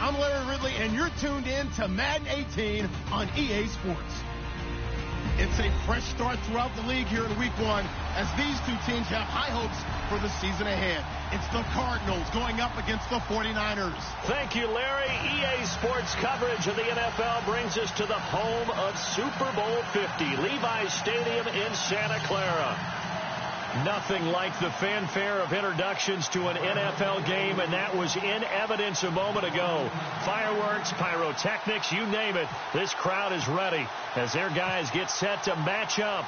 I'm Larry Ridley, and you're tuned in to Madden 18 on EA Sports. It's a fresh start throughout the league here in Week 1 as these two teams have high hopes for the season ahead. It's the Cardinals going up against the 49ers. Thank you, Larry. EA Sports coverage of the NFL brings us to the home of Super Bowl 50, Levi's Stadium in Santa Clara. Nothing like the fanfare of introductions to an NFL game, and that was in evidence a moment ago. Fireworks, pyrotechnics, you name it. This crowd is ready as their guys get set to match up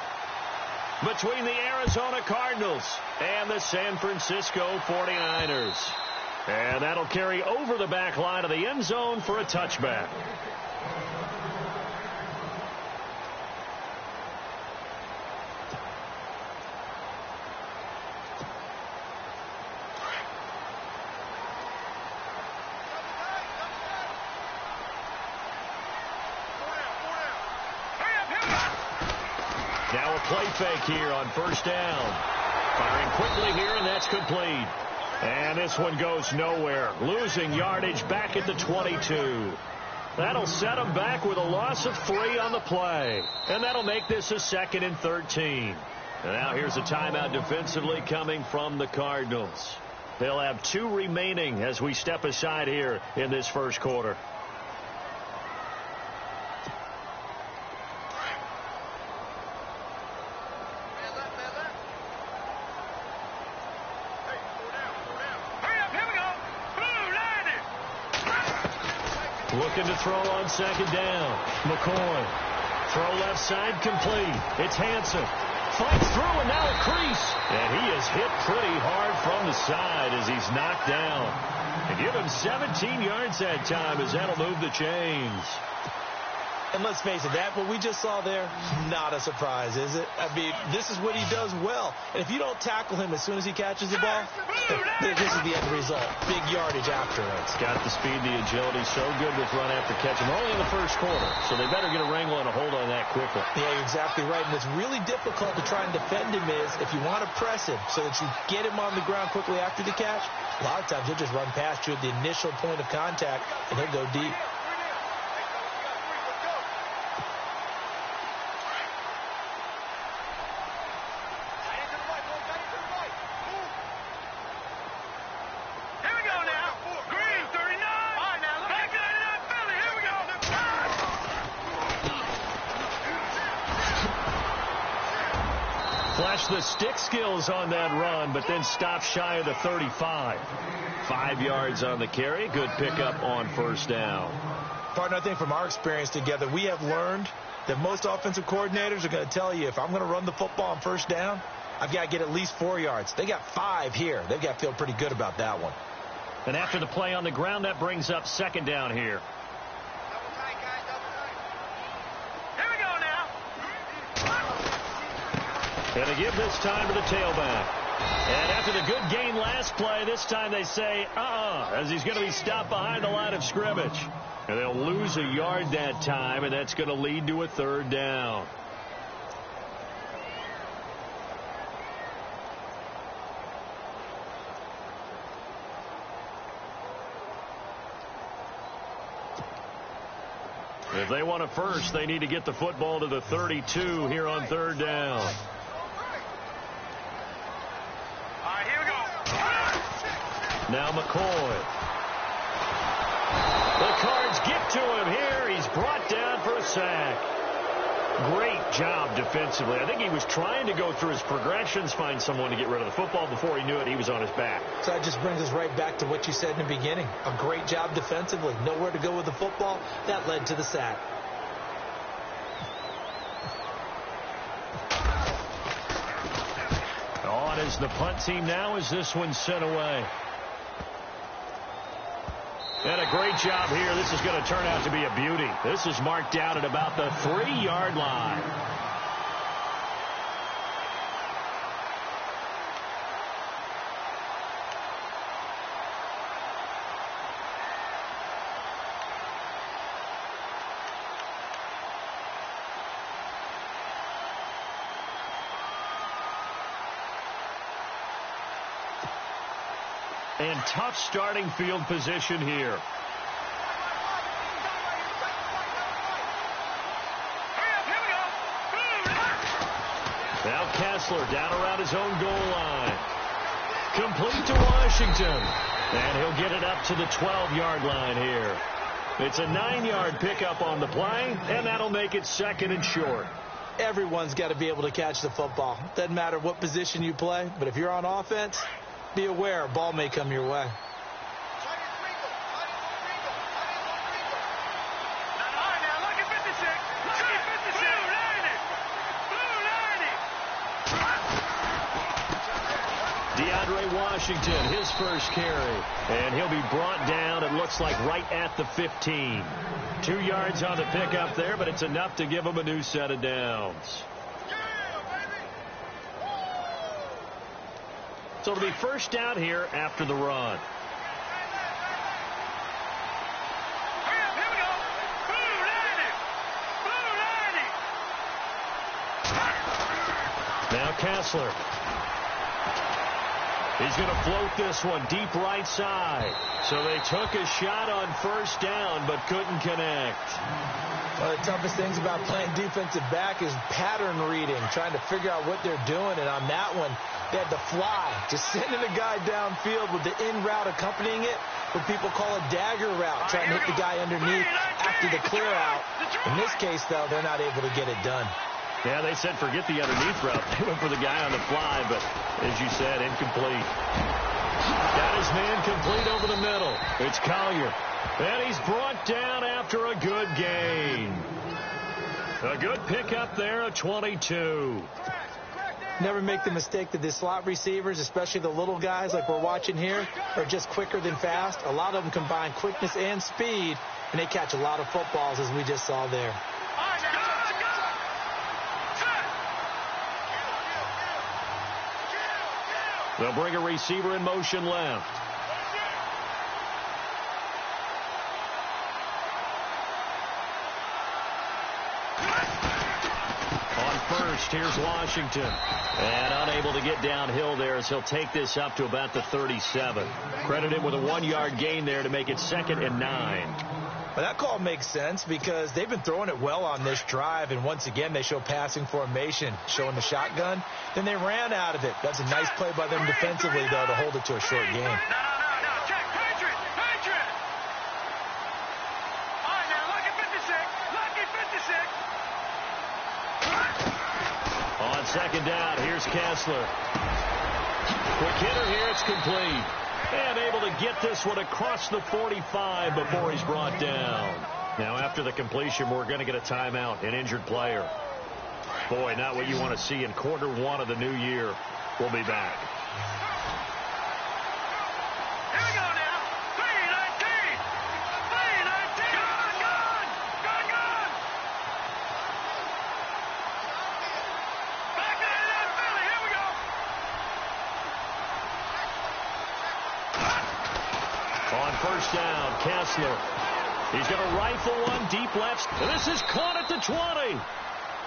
between the Arizona Cardinals and the San Francisco 49ers. And that'll carry over the back line of the end zone for a touchback. Now a play fake here on first down. Firing quickly here, and that's complete. And this one goes nowhere. Losing yardage back at the 22. That'll set them back with a loss of 3 on the play. And that'll make this a 2nd and 13. And now here's a timeout defensively coming from the Cardinals. They'll have 2 remaining as we step aside here in this first quarter. Looking to throw on 2nd down. McCoy. Throw left side complete. It's Hanson. Fights through and now a crease. And he is hit pretty hard from the side as he's knocked down. And give him 17 yards that time as that'll move the chains. And let's face it, that what we just saw there, not a surprise, is it? I mean, this is what he does well. And if you don't tackle him as soon as he catches the ball, this is the end result. Big yardage after it. It's got the speed, the agility, so good with run after catch. And only in the first quarter, so they better get a wrangle and a hold on that quickly. Yeah, you're exactly right. And what's really difficult to try and defend him is if you want to press him so that you get him on the ground quickly after the catch, a lot of times he'll just run past you at the initial point of contact, and he'll go deep. Flash the stick skills on that run, but then stop shy of the 35. 5 yards on the carry. Good pickup on first down. Partner, I think from our experience together, we have learned that most offensive coordinators are going to tell you, if I'm going to run the football on first down, I've got to get at least 4 yards. They got 5 here. They've got to feel pretty good about that one. And after the play on the ground, that brings up 2nd down here. And they give this time to the tailback. And after the good gain last play, this time they say, as he's going to be stopped behind the line of scrimmage. And they'll lose a yard that time, and that's going to lead to a 3rd down. If they want a first, they need to get the football to the 32 here on 3rd down. Now McCoy. The Cards get to him here. He's brought down for a sack. Great job defensively. I think he was trying to go through his progressions, find someone to get rid of the football. Before he knew it, he was on his back. So that just brings us right back to what you said in the beginning. A great job defensively. Nowhere to go with the football. That led to the sack. On is the punt team now as this one's sent away. And a great job here. This is going to turn out to be a beauty. This is marked out at about the 3-yard line. And tough starting field position here. Kessler down around his own goal line. Complete to Washington. And he'll get it up to the 12-yard line here. It's a 9-yard pickup on the play, and that'll make it 2nd and short. Everyone's got to be able to catch the football. Doesn't matter what position you play, but if you're on offense, be aware a ball may come your way. Washington, his first carry, and he'll be brought down, it looks like, right at the 15. 2 yards on the pickup there, but it's enough to give him a new set of downs. So it'll be first down here after the run. Now Kessler. He's going to float this one deep right side. So they took a shot on first down, but couldn't connect. One of the toughest things about playing defensive back is pattern reading, trying to figure out what they're doing. And on that one, they had to fly, just sending a guy downfield with the in route accompanying it, what people call a dagger route, trying to hit the guy underneath after the clear out. In this case, though, they're not able to get it done. Yeah, they said forget the underneath route. They went for the guy on the fly, but as you said, incomplete. Got his man complete over the middle. It's Collier. And he's brought down after a good gain. A good pickup there at 22. Never make the mistake that the slot receivers, especially the little guys like we're watching here, are just quicker than fast. A lot of them combine quickness and speed, and they catch a lot of footballs, as we just saw there. They'll bring a receiver in motion left. On first, here's Washington. And unable to get downhill there as he'll take this up to about the 37. Credit him with a 1-yard gain there to make it 2nd and 9. Well, that call makes sense because they've been throwing it well on this drive, and once again they show passing formation, showing the shotgun. Then they ran out of it. That's a nice play by them defensively, though, to hold it to a short gain. No. Check. Patriot. All right, now, lucky 56. On second down, here's Kessler. Quick hitter here, it's complete. And able to get this one across the 45 before he's brought down. Now, after the completion, we're going to get a timeout, an injured player. Boy, not what you want to see in quarter 1 of the new year. We'll be back. Here we go now. 3-19. Gone. Back in that Philly. Here we go. On first down, Kessler. He's going to rifle one deep left. This is caught at the 20.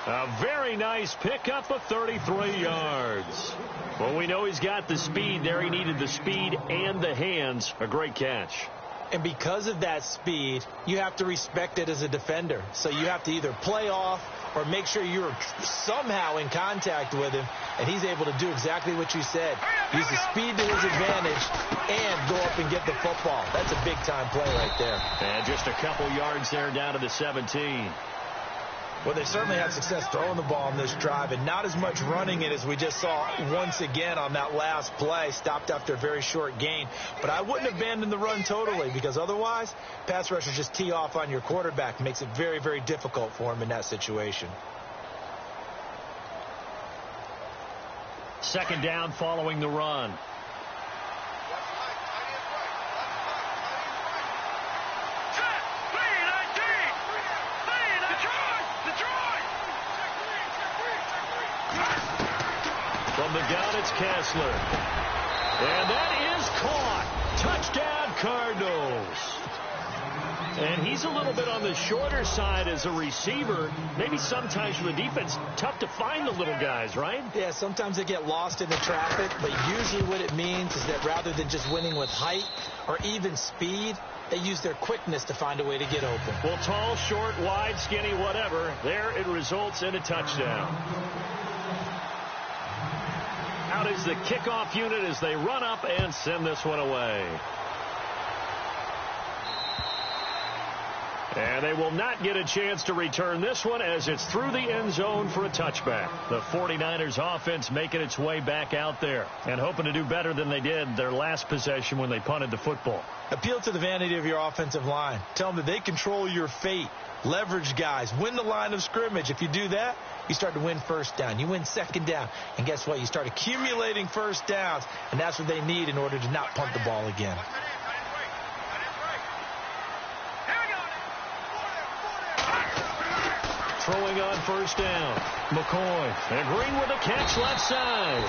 A very nice pickup of 33 yards. Well, we know he's got the speed there. He needed the speed and the hands. A great catch. And because of that speed, you have to respect it as a defender. So you have to either play off or make sure you're somehow in contact with him, and he's able to do exactly what you said. Use the speed to his advantage and go up and get the football. That's a big-time play right there. And just a couple yards there down to the 17. Well, they certainly had success throwing the ball on this drive, and not as much running it as we just saw once again on that last play. Stopped after a very short gain. But I wouldn't abandon the run totally, because otherwise, pass rushers just tee off on your quarterback. Makes it very, very difficult for him in that situation. Second down following the run. From the gun, it's Kessler. And that is caught. Touchdown, Cardinals. And he's a little bit on the shorter side as a receiver. Maybe sometimes for the defense, tough to find the little guys, right? Yeah, sometimes they get lost in the traffic, but usually what it means is that rather than just winning with height or even speed, they use their quickness to find a way to get open. Well, tall, short, wide, skinny, whatever, there it results in a touchdown. out as the kickoff unit as they run up and send this one away. And they will not get a chance to return this one as it's through the end zone for a touchback. The 49ers offense making its way back out there and hoping to do better than they did their last possession when they punted the football. Appeal to the vanity of your offensive line. Tell them that they control your fate. Leverage guys. Win the line of scrimmage. If you do that, you start to win first down. You win second down. And guess what? You start accumulating first downs. And that's what they need in order to not punt the ball again. Throwing on first down. McCoy. And Green with a catch left side.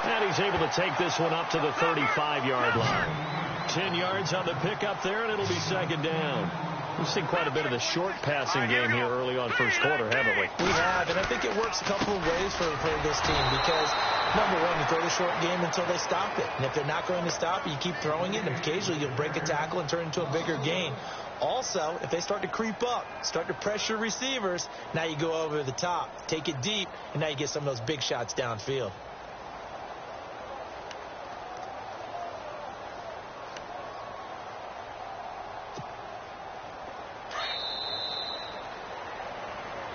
And he's able to take this one up to the 35-yard line. 10 yards on the pickup there, and it'll be second down. We've seen quite a bit of the short passing game here early on first quarter, haven't we? We have, and I think it works a couple of ways for this team because, number one, you throw the short game until they stop it. And if they're not going to stop it, you keep throwing it, and occasionally you'll break a tackle and turn it into a bigger gain. Also, if they start to creep up, start to pressure receivers, now you go over the top, take it deep, and now you get some of those big shots downfield.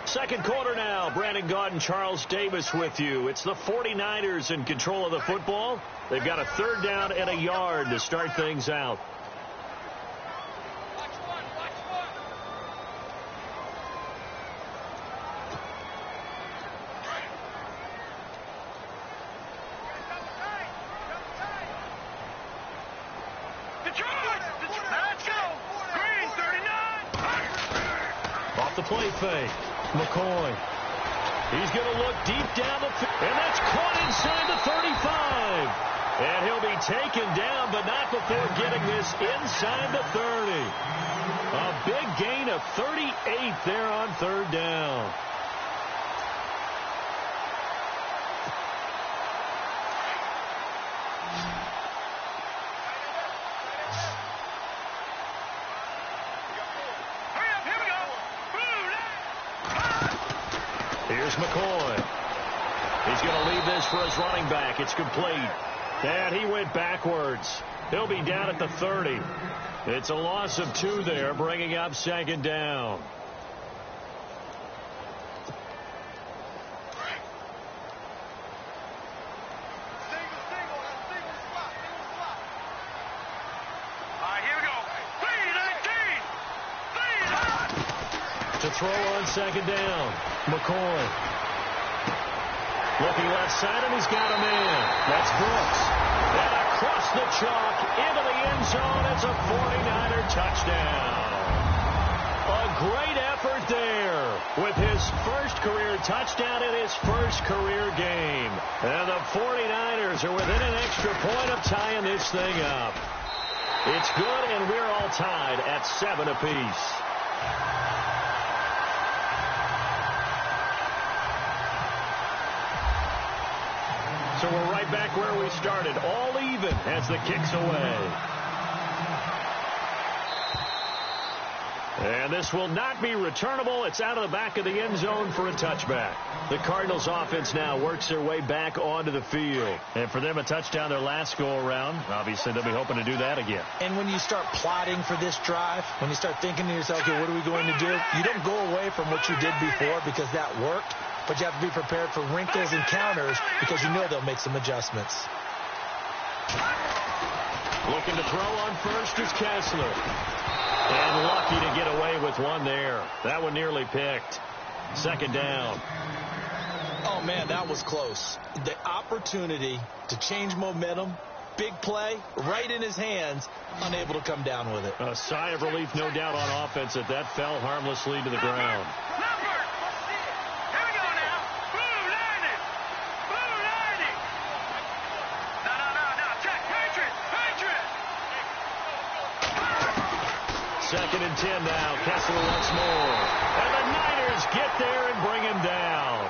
Second quarter now. Brandon Gaudin and Charles Davis with you. It's the 49ers in control of the football. They've got a third down and a yard to start things out. Off the play fake. McCoy. He's going to look deep down the field. And that's caught inside the 35. And he'll be taken down, but not before getting this inside the 30. A big gain of 38 there on third down. Here's McCoy. He's going to leave this for his running back. It's complete. And he went backwards. He'll be down at the 30. It's a loss of 2 there, bringing up second down. To throw on second down. McCoy. Looking left side, and he's got a man. That's Brooks. And across the chalk into the end zone. It's a 49er touchdown. A great effort there with his first career touchdown in his first career game. And the 49ers are within an extra point of tying this thing up. It's good, and we're all tied at 7 apiece. So we're right back where we started, all even as the kick's away. And this will not be returnable. It's out of the back of the end zone for a touchback. The Cardinals offense now works their way back onto the field. And for them, a touchdown their last go-around. Obviously, they'll be hoping to do that again. And when you start plotting for this drive, when you start thinking to yourself, okay, what are we going to do? You don't go away from what you did before because that worked. But you have to be prepared for wrinkles and counters because you know they'll make some adjustments. Looking to throw on first is Kessler. And lucky to get away with one there. That one nearly picked. Second down. Oh, man, that was close. The opportunity to change momentum, big play, right in his hands, unable to come down with it. A sigh of relief, no doubt, on offense that that fell harmlessly to the ground. Second and 10 now. Kessler once more. And the Niners get there and bring him down.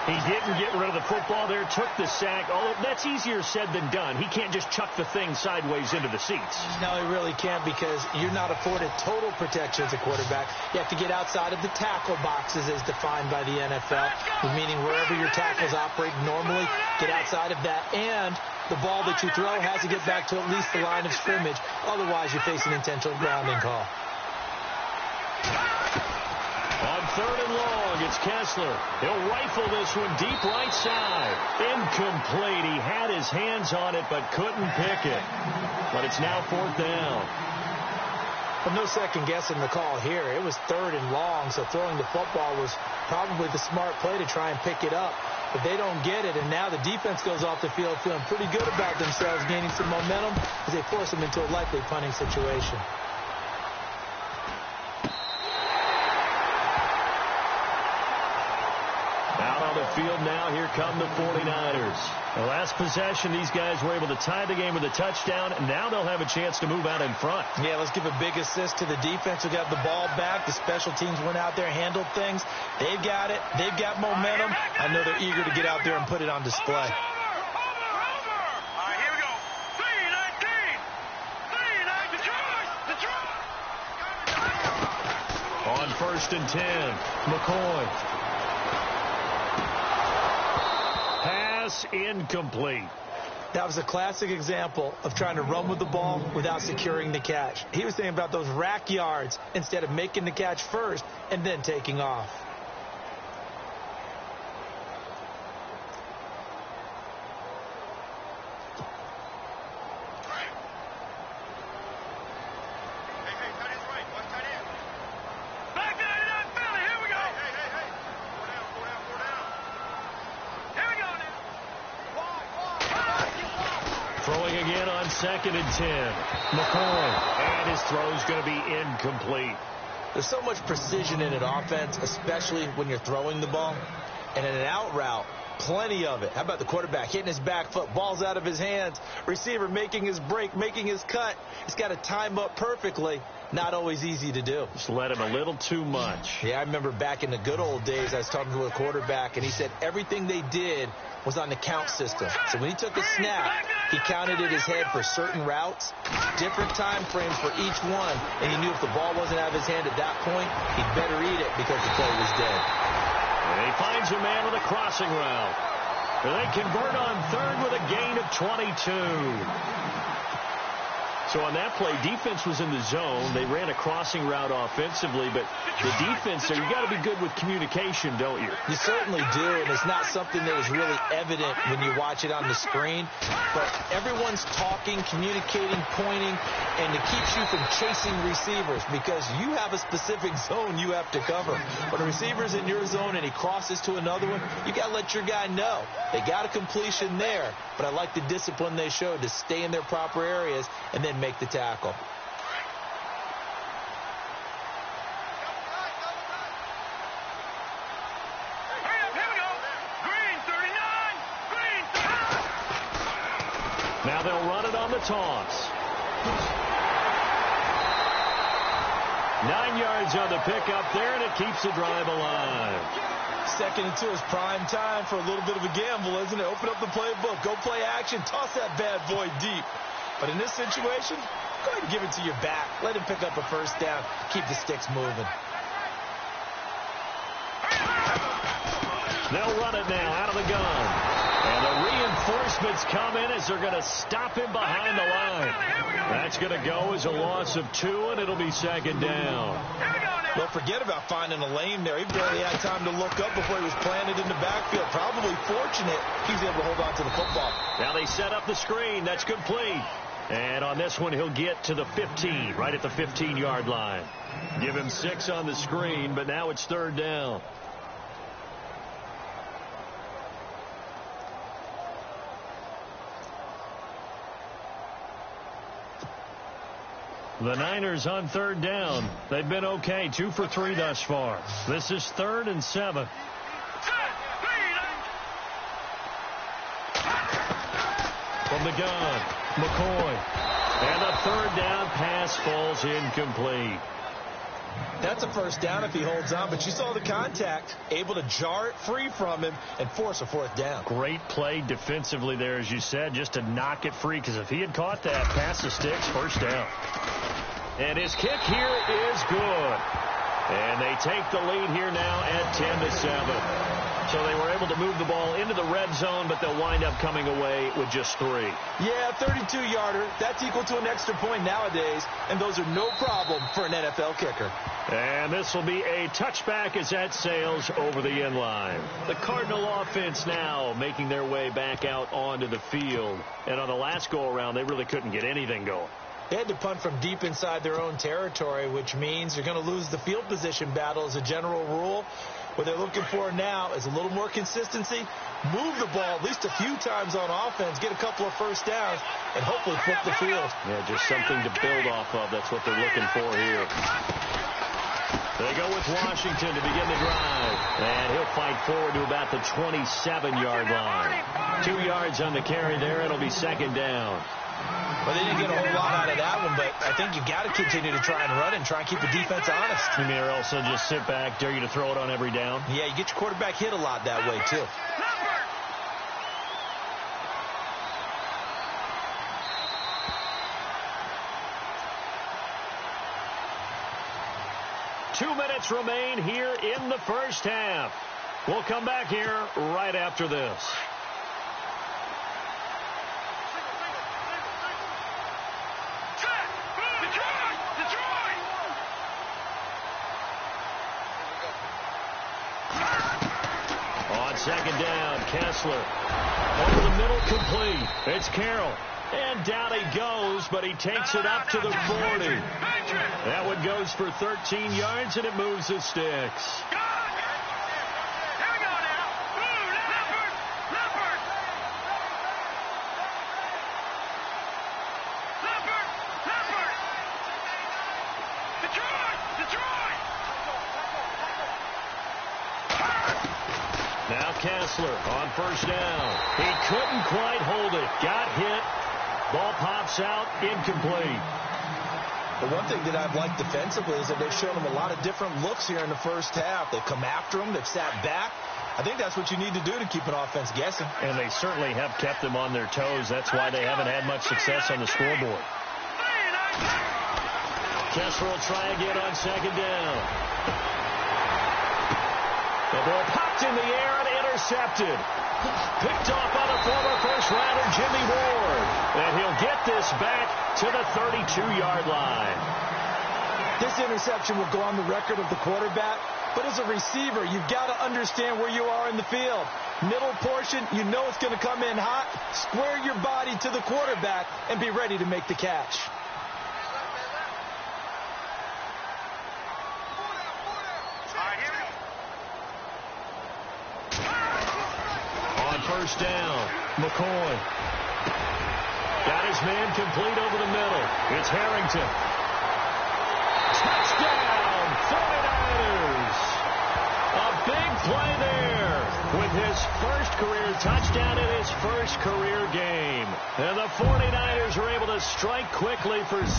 He didn't get rid of the football there, took the sack. Oh, that's easier said than done. He can't just chuck the thing sideways into the seats. No, he really can't, because you're not afforded total protection as a quarterback. You have to get outside of the tackle boxes as defined by the NFL, meaning wherever your tackles operate normally, get outside of that. And the ball that you throw has to get back to at least the line of scrimmage. Otherwise, you face an intentional grounding call. On 3rd and long, it's Kessler. He'll rifle this one deep right side. Incomplete. He had his hands on it but couldn't pick it. But it's now 4th down. Well, no second guessing the call here. It was 3rd and long, so throwing the football was probably the smart play to try and pick it up. But they don't get it, and now the defense goes off the field feeling pretty good about themselves, gaining some momentum as they force them into a likely punting situation. The field now, here come the 49ers. The last possession, these guys were able to tie the game with a touchdown, and now they'll have a chance to move out in front. Yeah, let's give a big assist to the defense who got the ball back. The special teams went out there, handled things. They've got it. They've got momentum. I know they're eager to get out there and put it on display. All right, here we go. 3-19. 3-19. Detroit. On 1st and 10, McCoy. Pass incomplete. That was a classic example of trying to run with the ball without securing the catch. He was thinking about those rack yards instead of making the catch first and then taking off. Throwing again on 2nd and 10. McCoy. And his throw's going to be incomplete. There's so much precision in an offense, especially when you're throwing the ball. And in an out route, plenty of it. How about the quarterback hitting his back foot, ball's out of his hands, receiver making his break, making his cut. He's got to time up perfectly. Not always easy to do. Just let him a little too much. Yeah, I remember back in the good old days, I was talking to a quarterback, and he said everything they did was on the count system. So when he took a snap, he counted in his head for certain routes, different time frames for each one, and he knew if the ball wasn't out of his hand at that point, he'd better eat it because the play was dead. And he finds a man with a crossing route. And they convert on 3rd with a gain of 22. So on that play, defense was in the zone. They ran a crossing route offensively, but the defense there, you got to be good with communication, don't you? You certainly do, and it's not something that is really evident when you watch it on the screen. But everyone's talking, communicating, pointing, and it keeps you from chasing receivers because you have a specific zone you have to cover. When a receiver's in your zone and he crosses to another one, you got to let your guy know. They got a completion there, but I like the discipline they showed to stay in their proper areas and then make the tackle. Now they'll run it on the toss. 9 yards on the pickup there, and it keeps the drive alive. 2nd and 2 is prime time for a little bit of a gamble, isn't it? Open up the playbook, go play action, toss that bad boy deep. But in this situation, go ahead and give it to your back. Let him pick up a first down. Keep the sticks moving. They'll run it now out of the gun. And the reinforcements come in as they're going to stop him behind the line. That's going to go as a loss of 2, and it'll be 2nd down. Don't forget about finding a lane there. He barely had time to look up before he was planted in the backfield. Probably fortunate he was able to hold on to the football. Now they set up the screen. That's complete. And on this one, he'll get to the 15, right at the 15-yard line. Give him 6 on the screen, but now it's 3rd down. The Niners on 3rd down. They've been okay, 2 for 3 thus far. This is 3rd and 7. From the gun, McCoy. And the 3rd down pass falls incomplete. That's a first down if he holds on, but you saw the contact, able to jar it free from him and force a fourth down. Great play defensively there, as you said, just to knock it free, because if he had caught that, pass the sticks, first down. And his kick here is good. And they take the lead here now at 10-7. So they were able to move the ball into the red zone, but they'll wind up coming away with just 3. Yeah, 32-yarder. That's equal to an extra point nowadays, and those are no problem for an NFL kicker. And this will be a touchback as that sails over the end line. The Cardinal offense now making their way back out onto the field. And on the last go-around, they really couldn't get anything going. They had to punt from deep inside their own territory, which means they're going to lose the field position battle as a general rule. What they're looking for now is a little more consistency, move the ball at least a few times on offense, get a couple of first downs, and hopefully flip the field. Yeah, just something to build off of. That's what they're looking for here. They go with Washington to begin the drive. And he'll fight forward to about the 27-yard line. 2 yards on the carry there. It'll be second down. Well, they didn't get a whole lot out of that one, but I think you got to continue to try and run and try and keep the defense honest. You mean, or also just sit back, dare you to throw it on every down? Yeah, you get your quarterback hit a lot that way, too. 2 minutes remain here in the first half. We'll come back here right after this. On second down, Kessler. Over the middle, complete. It's Carroll. And down he goes, but he takes it up to the 40. That one goes for 13 yards, and it moves the sticks. Now Kessler on first down. He couldn't quite hold it. Got hit. Ball pops out, incomplete. The one thing that I've liked defensively is that they've shown him a lot of different looks here in the first half. They've come after him. They've sat back. I think that's what you need to do to keep an offense guessing. And they certainly have kept them on their toes. That's why they haven't had much success on the scoreboard. Kessler will try again on second down. The ball popped in the air and intercepted. Picked off by the former first-rounder Jimmy Ward. And he'll get this back to the 32-yard line. This interception will go on the record of the quarterback. But as a receiver, you've got to understand where you are in the field. Middle portion, you know it's going to come in hot. Square your body to the quarterback and be ready to make the catch. First down, McCoy. Got his man complete over the middle. It's Harrington. Touchdown, 49ers. A big play there with his first career touchdown in his first career game. And the 49ers are able to strike quickly for 6.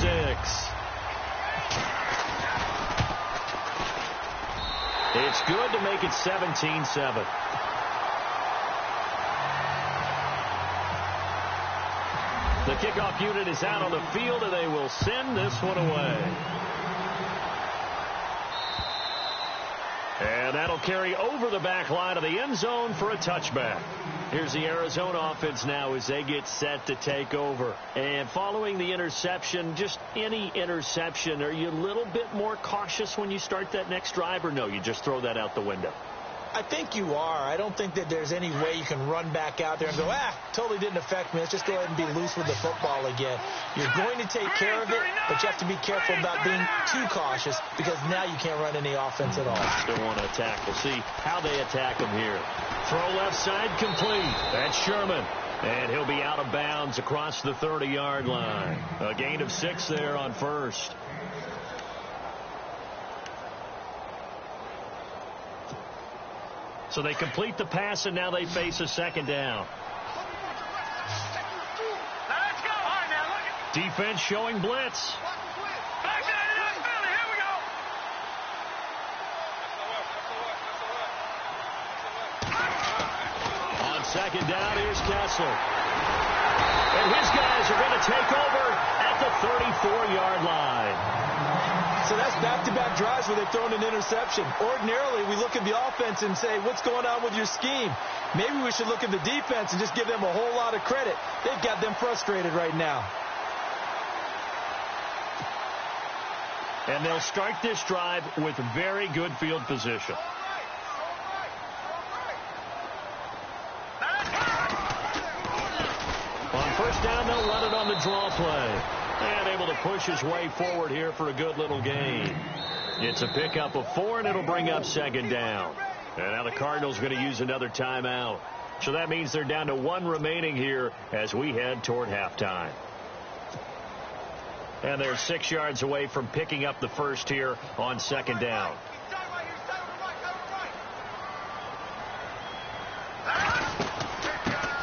It's good to make it 17-7. The kickoff unit is out on the field, and they will send this one away. And that'll carry over the back line of the end zone for a touchback. Here's the Arizona offense now as they get set to take over. And following the interception, just any interception, are you a little bit more cautious when you start that next drive, or no, you just throw that out the window? I think you are. I don't think that there's any way you can run back out there and go, totally didn't affect me. Let's just go ahead and be loose with the football again. You're going to take care of it, but you have to be careful about being too cautious because now you can't run any offense at all. Still want to attack. We'll see how they attack them here. Throw left side complete. That's Sherman. And he'll be out of bounds across the 30-yard line. A gain of 6 there on first. So they complete the pass, and now they face a second down. Defense showing blitz. second down, here's Kessler. And his guys are going to take over at the 34-yard line. So that's back-to-back drives where they've thrown an interception. Ordinarily, we look at the offense and say, what's going on with your scheme? Maybe we should look at the defense and just give them a whole lot of credit. They've got them frustrated right now. And they'll start this drive with very good field position. On first down, they'll run it on the draw play. And able to push his way forward here for a good little gain. It's a pickup of 4, and it'll bring up second down. And now the Cardinals are going to use another timeout. So that means they're down to 1 remaining here as we head toward halftime. And they're 6 yards away from picking up the first here on second down.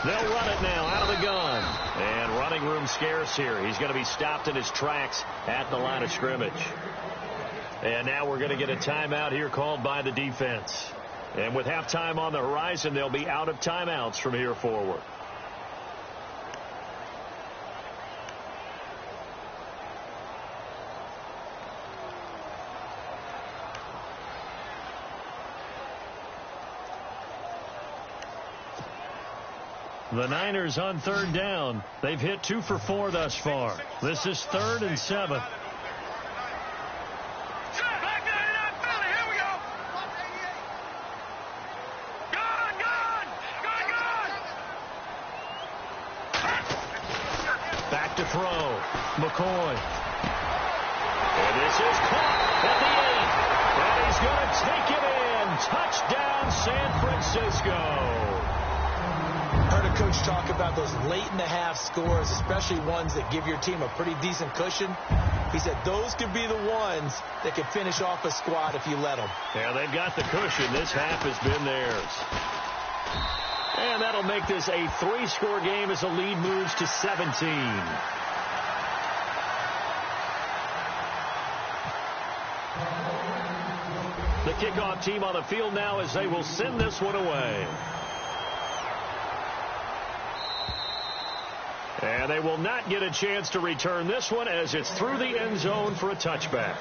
They'll run it now out of the gun. And running room scarce here. He's going to be stopped in his tracks at the line of scrimmage. And now we're going to get a timeout here called by the defense. And with halftime on the horizon, they'll be out of timeouts from here forward. The Niners on third down. They've hit 2 for 4 thus far. This is 3rd and 7. Back to throw. McCoy. And this is caught at the 8. And he's going to take it in. Touchdown, San Francisco. Heard a coach talk about those late-in-the-half scores, especially ones that give your team a pretty decent cushion. He said those could be the ones that could finish off a squad if you let them. Yeah, they've got the cushion. This half has been theirs. And that'll make this a 3-score game as the lead moves to 17. The kickoff team on the field now as they will send this one away. And they will not get a chance to return this one as it's through the end zone for a touchback.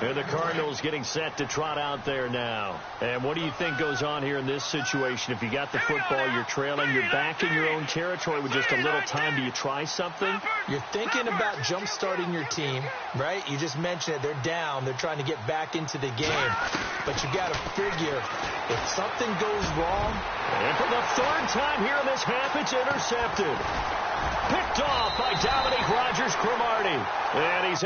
And the Cardinals getting set to trot out there now. And what do you think goes on here in this situation? If you got the football, you're trailing, you're back in your own territory with just a little time. Do you try something? You're thinking about jump-starting your team, right? You just mentioned it. They're down. They're trying to get back into the game. But you got to figure if something goes wrong. And for the 3rd time here in this half, it's intercepted. Picked off by Dominique Rodgers-Cromartie. And he's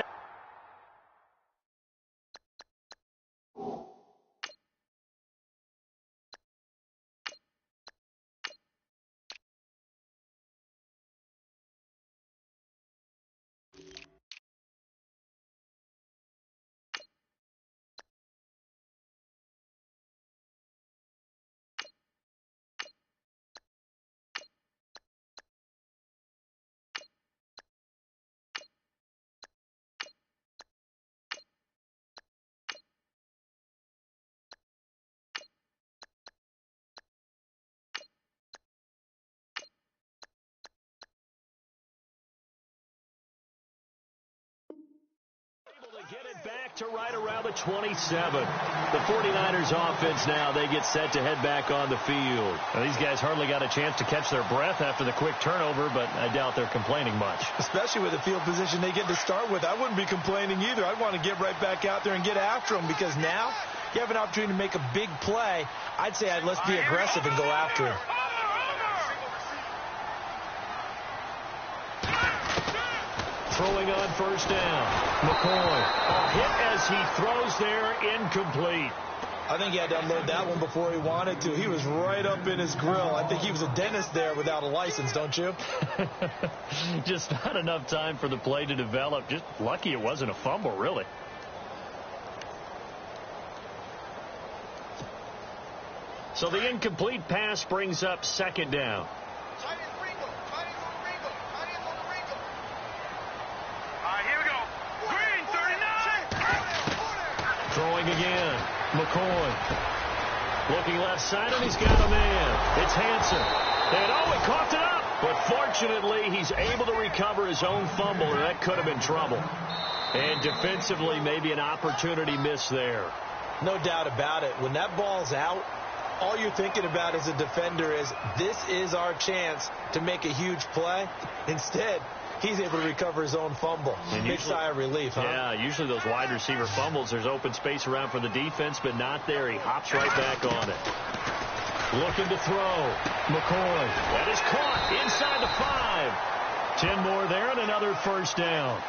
get it back to right around the 27. The 49ers offense now, they get set to head back on the field. Now, these guys hardly got a chance to catch their breath after the quick turnover, but I doubt they're complaining much. Especially with the field position they get to start with. I wouldn't be complaining either. I'd want to get right back out there and get after them because now you have an opportunity to make a big play. I'd say let's be aggressive and go after him. Throwing on first down. McCoy. A hit as he throws there, incomplete. I think he had to unload that one before he wanted to. He was right up in his grill. I think he was a dentist there without a license, don't you? Just not enough time for the play to develop. Just lucky it wasn't a fumble, really. So the incomplete pass brings up second down. Throwing again. McCoy. Looking left side, and he's got a man. It's Hansen. And he coughed it up. But fortunately, he's able to recover his own fumble, or that could have been trouble. And defensively, maybe an opportunity missed there. No doubt about it. When that ball's out, all you're thinking about as a defender is, this is our chance to make a huge play. Instead, he's able to recover his own fumble. Big sigh of relief, huh? Yeah, usually those wide receiver fumbles, there's open space around for the defense, but not there. He hops right back on it. Looking to throw. McCoy. That is caught inside the 5. 10 more there and another first down.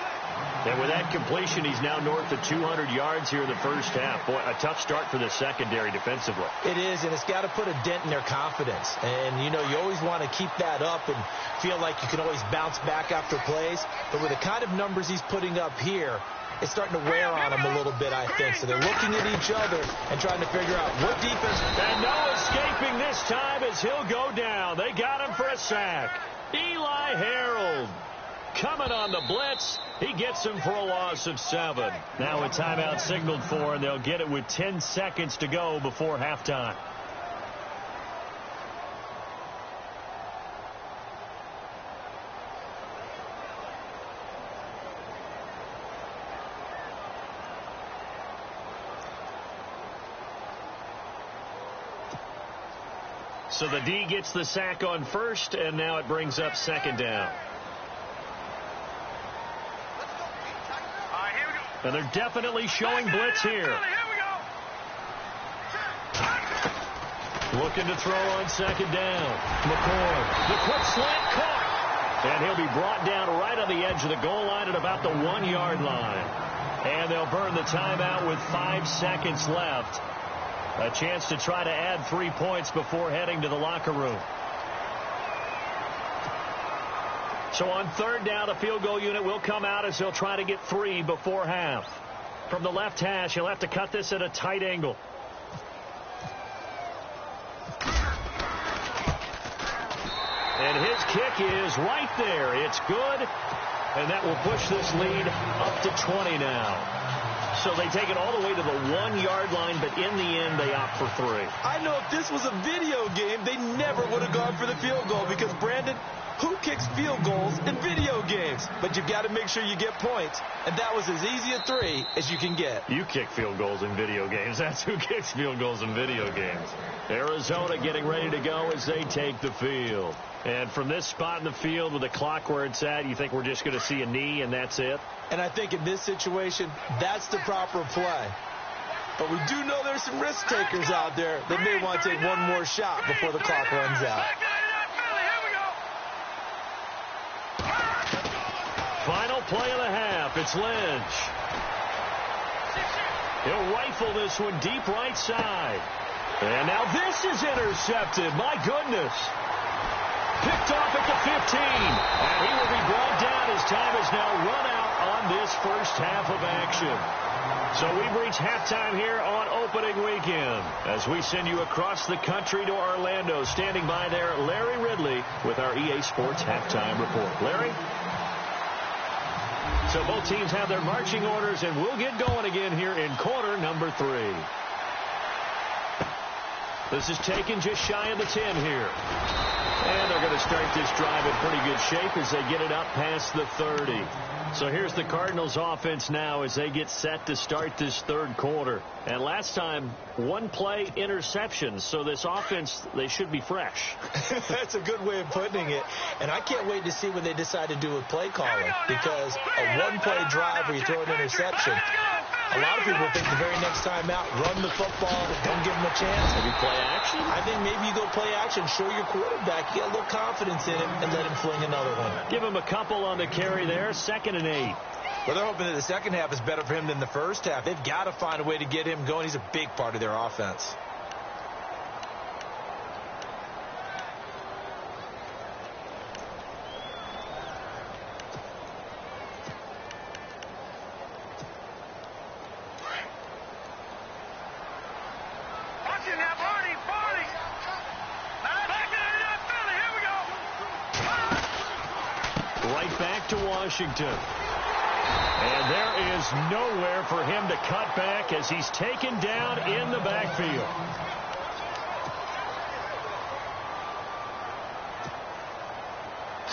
And with that completion, he's now north of 200 yards here in the first half. Boy, a tough start for the secondary defensively. It is, and it's got to put a dent in their confidence. And, you know, you always want to keep that up and feel like you can always bounce back after plays. But with the kind of numbers he's putting up here, it's starting to wear on them a little bit, I think. So they're looking at each other and trying to figure out what defense. And no escaping this time as he'll go down. They got him for a sack. Eli Harold coming on the blitz. He gets him for a loss of 7. Now a timeout signaled for, and they'll get it with 10 seconds to go before halftime. So the D gets the sack on first, and now it brings up second down. And they're definitely showing blitz here. Looking to throw on second down. McCoy. The quick slant caught. And he'll be brought down right on the edge of the goal line at about the 1-yard line. And they'll burn the timeout with 5 seconds left. A chance to try to add 3 points before heading to the locker room. So on third down, the field goal unit will come out as they'll try to get 3 before half. From the left hash, he'll have to cut this at a tight angle. And his kick is right there. It's good. And that will push this lead up to 20 now. So they take it all the way to the 1-yard line, but in the end, they opt for 3. I know if this was a video game, they never would have gone for the field goal because, Brandon, who kicks field goals in video games? But you've got to make sure you get points, and that was as easy a 3 as you can get. You kick field goals in video games. That's who kicks field goals in video games. Arizona getting ready to go as they take the field. And from this spot in the field with the clock where it's at, you think we're just going to see a knee and that's it? And I think in this situation, that's the proper play. But we do know there's some risk takers out there that may want to take one more shot before the clock runs out. Final play of the half. It's Lynch. He'll rifle this one deep right side. And now this is intercepted. My goodness. Picked off at the 15. And he will be brought down. His time is now run out on this first half of action. So we've reached halftime here on opening weekend as we send you across the country to Orlando. Standing by there, Larry Ridley with our EA Sports halftime report. Larry? So both teams have their marching orders, and we'll get going again here in quarter number 3. This is taken just shy of the 10 here. And they're going to start this drive in pretty good shape as they get it up past the 30. So here's the Cardinals offense now as they get set to start this third quarter. And last time, 1-play interceptions. So this offense, they should be fresh. That's a good way of putting it. And I can't wait to see when they decide to do with play calling. Because a 1-play drive where you throw an interception, a lot of people think the very next time out, run the football, don't give them a chance. Maybe play action? I think maybe you go play action, show your quarterback, you get a little confidence in him, and let him fling another one. Give him a couple on the carry there, 2nd and 8. Well, they're hoping that the second half is better for him than the first half. They've got to find a way to get him going. He's a big part of their offense. Washington. And there is nowhere for him to cut back as he's taken down in the backfield.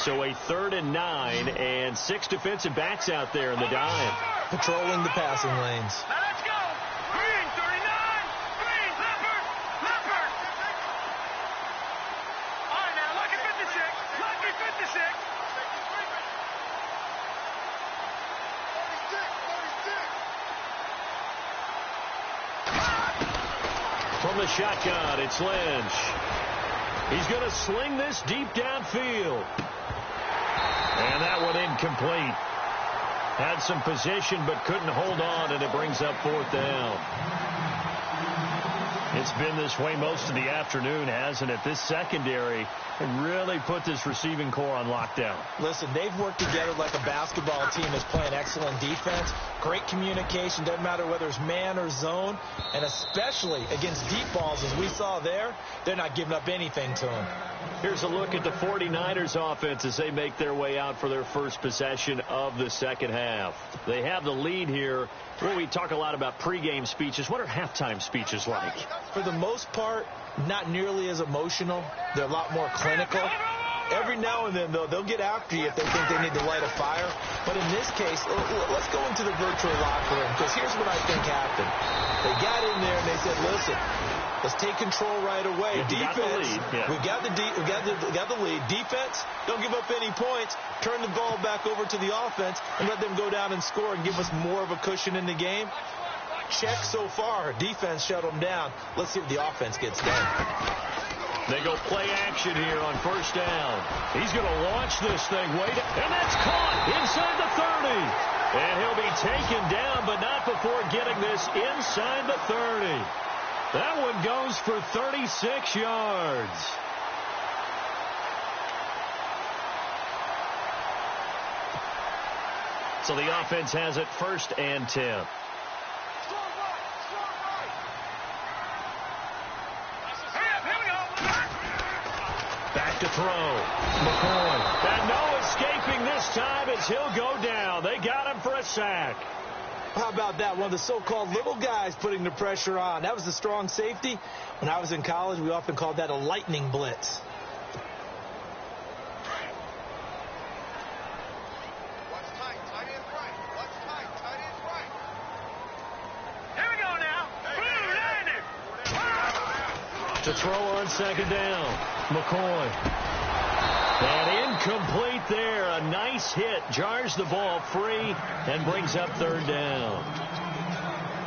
So a 3rd and 9, and 6 defensive backs out there in the dime. Patrolling the passing lanes. Now let's go. Green, 39. Green, Leopard. Leopard. All right, now, lucky 56. Lucky 56. From the shotgun, it's Lynch. He's going to sling this deep downfield. And that one incomplete. Had some position but couldn't hold on, and it brings up 4th down. It's been this way most of the afternoon, hasn't it? This secondary really put this receiving core on lockdown. Listen, they've worked together like a basketball team that's playing excellent defense. Great communication, doesn't matter whether it's man or zone. And especially against deep balls, as we saw there, they're not giving up anything to them. Here's a look at the 49ers offense as they make their way out for their first possession of the second half. They have the lead here. Well, we talk a lot about pregame speeches. What are halftime speeches like? For the most part, not nearly as emotional. They're a lot more clinical. Every now and then, though, they'll get after you if they think they need to light a fire. But in this case, let's go into the virtual locker room, because here's what I think happened. They got in there and they said, listen, let's take control right away. Defense, we got the lead. Defense, don't give up any points. Turn the ball back over to the offense and let them go down and score and give us more of a cushion in the game. Check so far. Defense shut them down. Let's see what the offense gets done. They go play action here on 1st down. He's going to launch this thing. Wait, and that's caught inside the 30. And he'll be taken down, but not before getting this inside the 30. That one goes for 36 yards. So the offense has it 1st and 10. Back to throw. McCoy. And no escaping this time as he'll go down. They got him for a sack. How about that? One of the so-called little guys putting the pressure on. That was the strong safety. When I was in college, we often called that a lightning blitz. To throw on 2nd down. McCoy. And incomplete there. A nice hit. Jars the ball free and brings up 3rd down.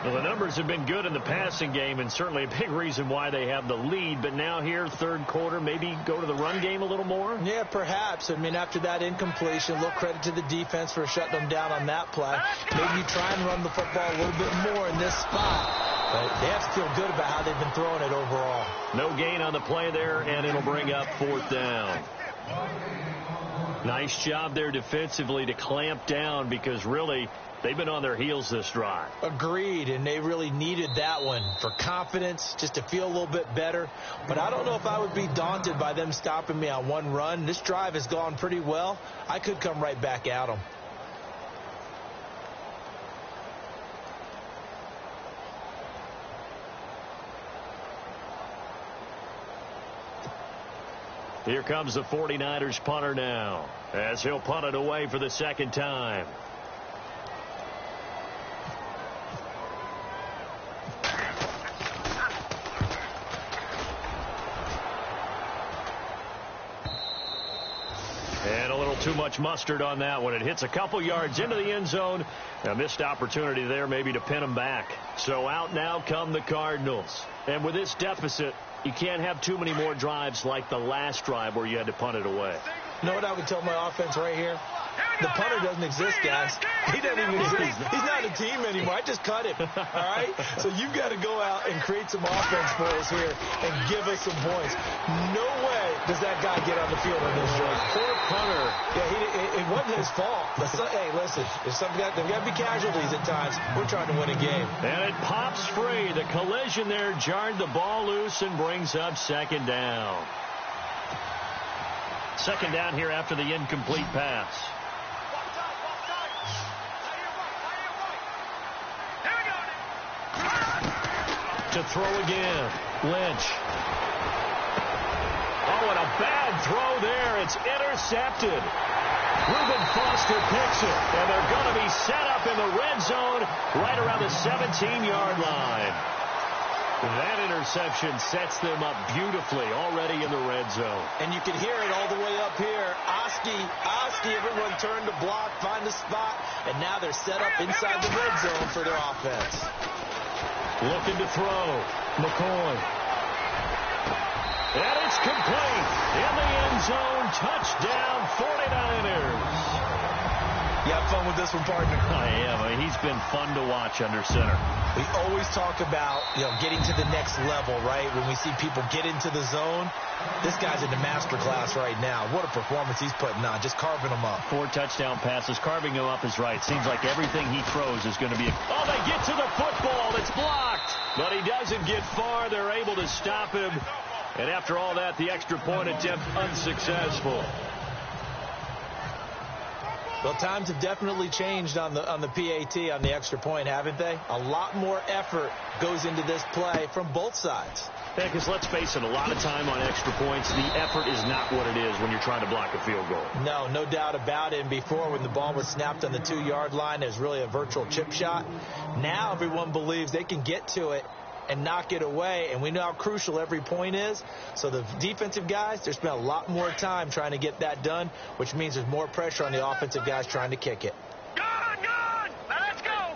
Well, the numbers have been good in the passing game, and certainly a big reason why they have the lead. But now here, 3rd quarter, maybe go to the run game a little more? Yeah, perhaps. I mean, after that incompletion, a little credit to the defense for shutting them down on that play. Maybe you try and run the football a little bit more in this spot. But they have to feel good about how they've been throwing it overall. No gain on the play there, and it'll bring up 4th down. Nice job there defensively to clamp down, because really they've been on their heels this drive. Agreed, and they really needed that one for confidence, just to feel a little bit better. But I don't know if I would be daunted by them stopping me on one run. This drive has gone pretty well. I could come right back at them. Here comes the 49ers punter now, as he'll punt it away for the 2nd time. And a little too much mustard on that one. It hits a couple yards into the end zone. A missed opportunity there maybe to pin them back. So out now come the Cardinals. And with this deficit, you can't have too many more drives like the last drive where you had to punt it away. You know what I would tell my offense right here? The punter doesn't exist, guys. He doesn't even exist. He's not a team anymore. I just cut him. All right? So you've got to go out and create some offense for us here and give us some points. No way does that guy get on the field on this drive. Poor punter. Yeah, it wasn't his fault. Hey, listen, there's got to be casualties at times. We're trying to win a game. And it pops free. The collision there jarred the ball loose and brings up 2nd down. 2nd down here after the incomplete pass. To throw again. Lynch. Oh, and a A bad throw there. It's intercepted. Reuben Foster picks it, and they're going to be set up in the red zone right around the 17-yard line. That interception sets them up beautifully already in the red zone. And you can hear it all the way up here. Oski, everyone turned to block, find a spot, and now they're set up inside the red zone for their offense. Looking to throw. McCoy. And it's complete. In the end zone. Touchdown, 49ers. You have fun with this one, partner? I am. I mean, he's been fun to watch under center. We always talk about, getting to the next level, right? When we see people get into the zone, this guy's in the master class right now. What a performance he's putting on, just carving them up. 4 touchdown passes. Carving him up is right. Seems like everything he throws is going to be Oh, they get to the football. It's blocked. But he doesn't get far. They're able to stop him. And after all that, the extra point attempt unsuccessful. Well, times have definitely changed on the PAT, on the extra point, haven't they? A lot more effort goes into this play from both sides. Yeah, because let's face it, a lot of time on extra points, the effort is not what it is when you're trying to block a field goal. No doubt about it. And before, when the ball was snapped on the 2-yard line, it was really a virtual chip shot. Now everyone believes they can get to it and knock it away, and we know how crucial every point is. So the defensive guys, they spend a lot more time trying to get that done, which means there's more pressure on the offensive guys trying to kick it. Good. Let's go.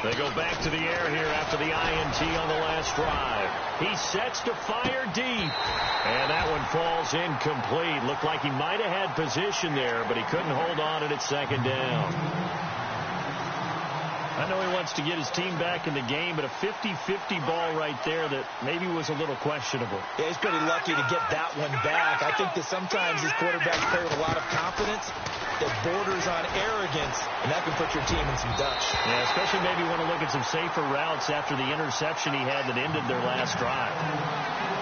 They go back to the air here after the INT on the last drive. He sets to fire deep, and that one falls incomplete. Looked like he might have had position there, but he couldn't hold on at second down. I know he wants to get his team back in the game, but a 50-50 ball right there that maybe was a little questionable. Yeah, he's pretty lucky to get that one back. I think that sometimes these quarterbacks play with a lot of confidence that borders on arrogance, and that can put your team in some dutch. Yeah, especially maybe want to look at some safer routes after the interception he had that ended their last drive.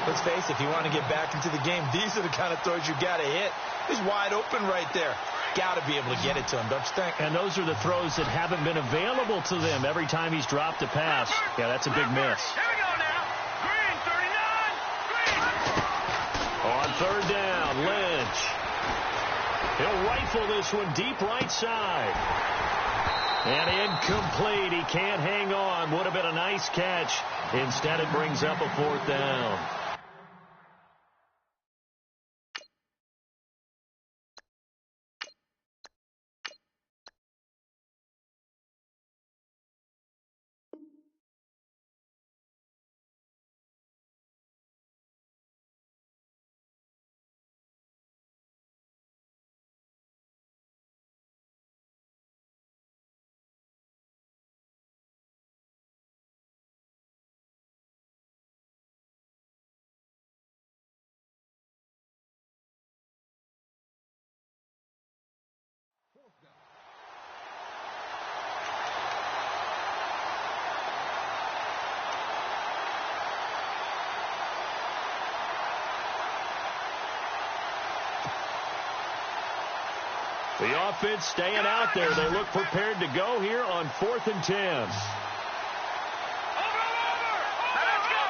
Let's face it, if you want to get back into the game, these are the kind of throws you got to hit. He's wide open right there. Got to be able to get it to him, don't you think? And those are the throws that haven't been available to them every time he's dropped a pass. Yeah, that's a big miss. Here we go now. Green, 39. Green. On third down, Lynch. He'll rifle this one deep right side. And incomplete. He can't hang on. Would have been a nice catch. Instead, it brings up a 4th down. The offense staying out there. They look prepared to go here on 4th and 10. Over. Let's go.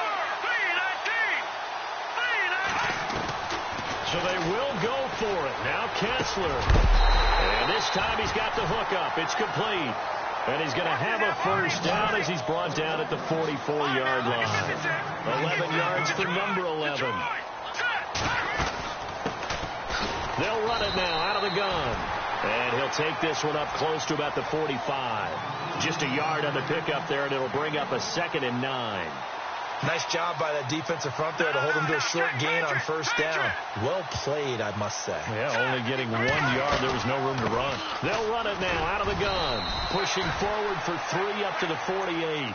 3-19. So they will go for it. Now Kessler. And this time he's got the hook up. It's complete. And he's going to have a first down as he's brought down at the 44-yard line. 11 yards for number 11. They'll run it now out of the gun. And he'll take this one up close to about the 45. Just a yard on the pickup there, and it'll bring up a 2nd and 9. Nice job by that defensive front there to hold him to a short gain on first down. Well played, I must say. Yeah, only getting 1 yard. There was no room to run. They'll run it now out of the gun. Pushing forward for 3 up to the 48.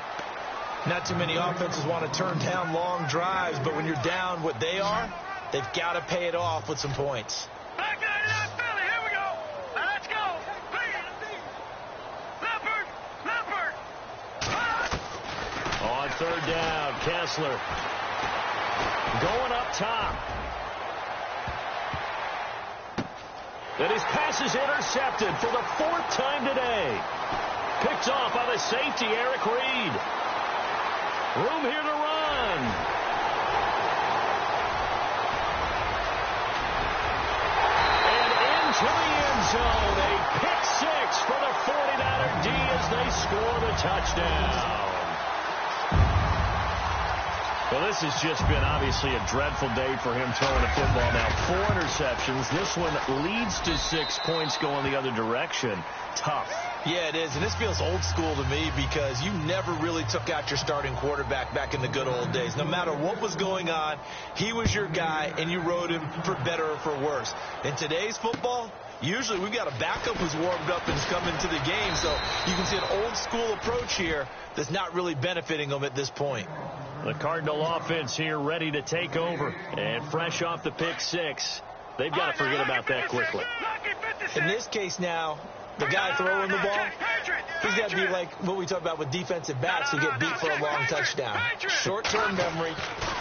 Not too many offenses want to turn down long drives, but when you're down what they are, they've got to pay it off with some points. Back 99 Philly. Here we go. Let's go. Leopard. On third down, Kessler going up top. And his pass is intercepted for the 4th time today. Picked off by the safety, Eric Reed. Room here to run. touchdown. Well, this has just been obviously a dreadful day for him throwing a football. Now 4 interceptions. This one leads to 6 points going the other direction. Tough. Yeah, it is. And this feels old school to me because you never really took out your starting quarterback back in the good old days. No matter what was going on, he was your guy, and you rode him for better or for worse. In today's football, usually we've got a backup who's warmed up and is coming to the game. So you can see an old school approach here that's not really benefiting them at this point. The Cardinal offense here ready to take over. And fresh off the pick 6, they've got to forget about that quickly. In this case now, the guy throwing the ball, he's got to be like what we talk about with defensive backs who get beat for a long touchdown. Short-term memory,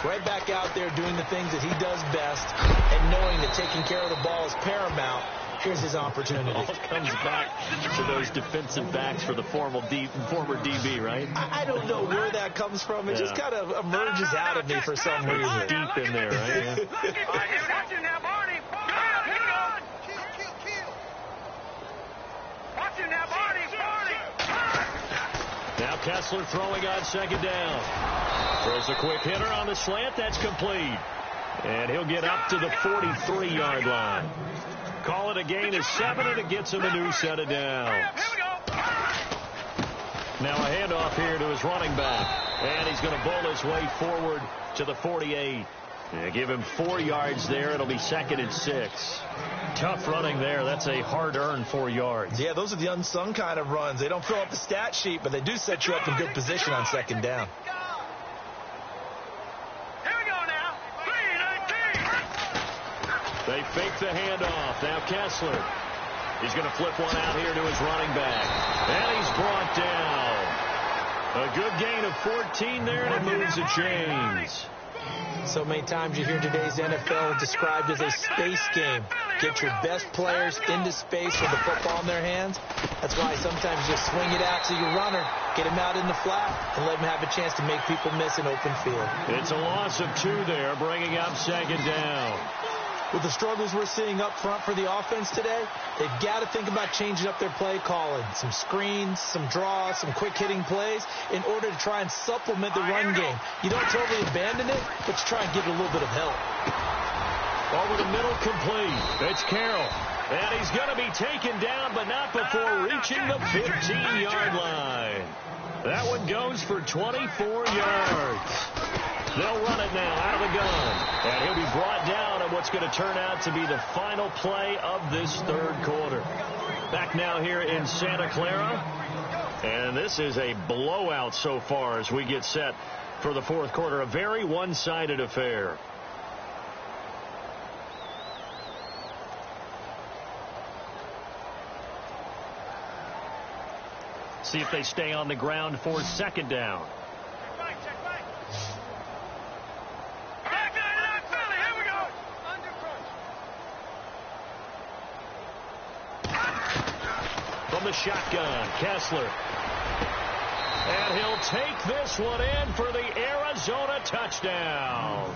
right back out there doing the things that he does best, and knowing that taking care of the ball is paramount. Here's his opportunity. All comes back to those defensive backs for the former DB, right? I don't know where that comes from. It just kind of emerges out of me for some reason. Deep in there, right? Yeah. Now Kessler throwing on second down. Throws a quick hitter on the slant. That's complete. And he'll get up to the 43-yard line. Call it a gain of 7, and it gets him a new set of downs. Now a handoff here to his running back. And he's going to bowl his way forward to the 48. Yeah, give him 4 yards there. It'll be 2nd and 6. Tough running there. That's a hard-earned 4 yards. Yeah, those are the unsung kind of runs. They don't fill up the stat sheet, but they do set you up in good position on second down. They fake the handoff. Now Kessler. He's going to flip one out here to his running back. And he's brought down. A good gain of 14 there, and it moves the chains. So many times you hear today's NFL described as a space game. Get your best players into space with the football in their hands. That's why sometimes you just swing it out to your runner, get him out in the flat, and let him have a chance to make people miss an open field. It's a loss of 2 there, bringing up second down. With the struggles we're seeing up front for the offense today, they've got to think about changing up their play calling. Some screens, some draws, some quick-hitting plays in order to try and supplement the run game. You don't totally abandon it, but you try and give it a little bit of help. Over the middle, complete. It's Carroll. And he's going to be taken down, but not before reaching the 15-yard line. That one goes for 24 yards. They'll run it now out of the gun. And he'll be brought down at what's going to turn out to be the final play of this third quarter. Back now here in Santa Clara. And this is a blowout so far as we get set for the fourth quarter. A very one-sided affair. See if they stay on the ground for second down. From the shotgun, Kessler. And he'll take this one in for the Arizona touchdown.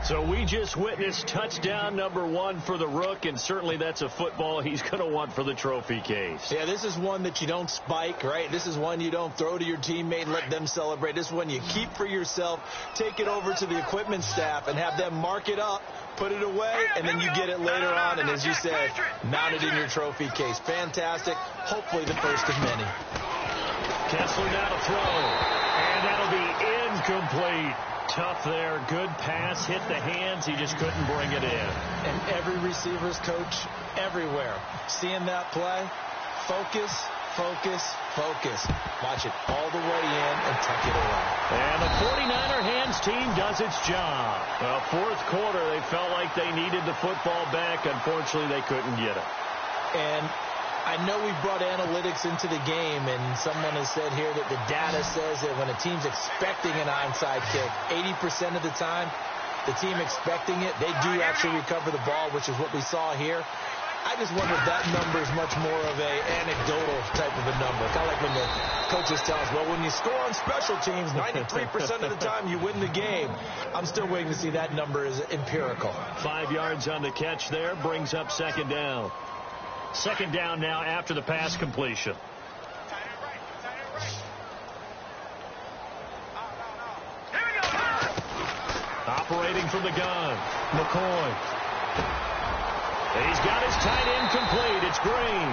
So we just witnessed touchdown number 1 for the Rook, and certainly that's a football he's going to want for the trophy case. Yeah, this is one that you don't spike, right? This is one you don't throw to your teammate and let them celebrate. This is one you keep for yourself, take it over to the equipment staff, and have them mark it up, put it away, and then you get it later on, and as you said, mount it in your trophy case. Fantastic. Hopefully the first of many. Kessler now to throw, and that'll be incomplete. Tough there. Good pass. Hit the hands. He just couldn't bring it in. And every receiver's coach everywhere seeing that play. Focus, focus, focus. Watch it all the way in and tuck it away. And the 49er hands team does its job. Well, fourth quarter, they felt like they needed the football back. Unfortunately, they couldn't get it. And I know we brought analytics into the game, and someone has said here that the data says that when a team's expecting an onside kick, 80% of the time, the team expecting it, they do actually recover the ball, which is what we saw here. I just wonder if that number is much more of a anecdotal type of a number. Kind of like when the coaches tell us, well, when you score on special teams, 93% of the time you win the game. I'm still waiting to see that number is empirical. 5 yards on the catch there, brings up second down. Second down now after the pass completion. Operating from the gun, McCoy. He's got his tight end complete. It's Green.